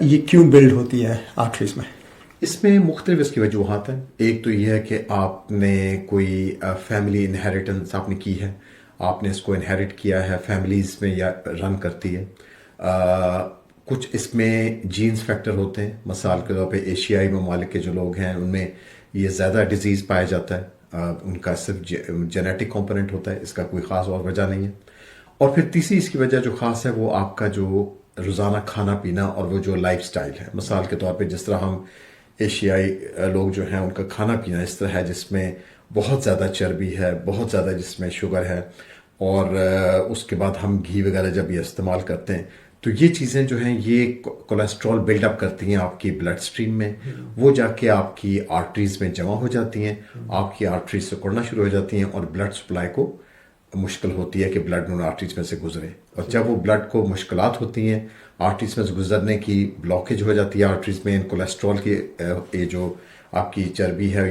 یہ کیوں بلڈ ہوتی ہے آرٹریز میں؟ اس میں مختلف اس کی وجوہات ہیں. ایک تو یہ ہے کہ آپ نے کوئی فیملی انہیریٹنس آپ نے کی ہے، آپ نے اس کو انہیریٹ کیا ہے، فیملیز میں یا رن کرتی ہے. کچھ اس میں جینز فیکٹر ہوتے ہیں، مثال کے طور پہ ایشیائی ممالک کے جو لوگ ہیں ان میں یہ زیادہ ڈیزیز پایا جاتا ہے، ان کا صرف جینیٹک کمپوننٹ ہوتا ہے، اس کا کوئی خاص اور وجہ نہیں ہے. اور پھر تیسری اس کی وجہ جو خاص ہے وہ آپ کا جو روزانہ کھانا پینا اور وہ جو لائف سٹائل ہے. مثال کے طور پہ جس طرح ہم ایشیائی لوگ جو ہیں ان کا کھانا پینا اس طرح ہے جس میں بہت زیادہ چربی ہے، بہت زیادہ جس میں شوگر ہے، اور اس کے بعد ہم گھی وغیرہ جب یہ استعمال کرتے ہیں تو یہ چیزیں جو ہیں یہ کولیسٹرول بلڈ اپ کرتی ہیں آپ کی بلڈ سٹریم میں، وہ جا کے آپ کی آرٹریز میں جمع ہو جاتی ہیں، آپ کی آرٹریز سکڑنا شروع ہو جاتی ہیں اور بلڈ سپلائی کو مشکل ہوتی ہے کہ بلڈ ان آرٹریز میں سے گزرے. اور جب وہ بلڈ کو مشکلات ہوتی ہیں آرٹریز میں سے گزرنے کی، بلاکیج ہو جاتی ہے آرٹریز میں ان کولیسٹرول کی، یہ جو آپ کی چربی ہے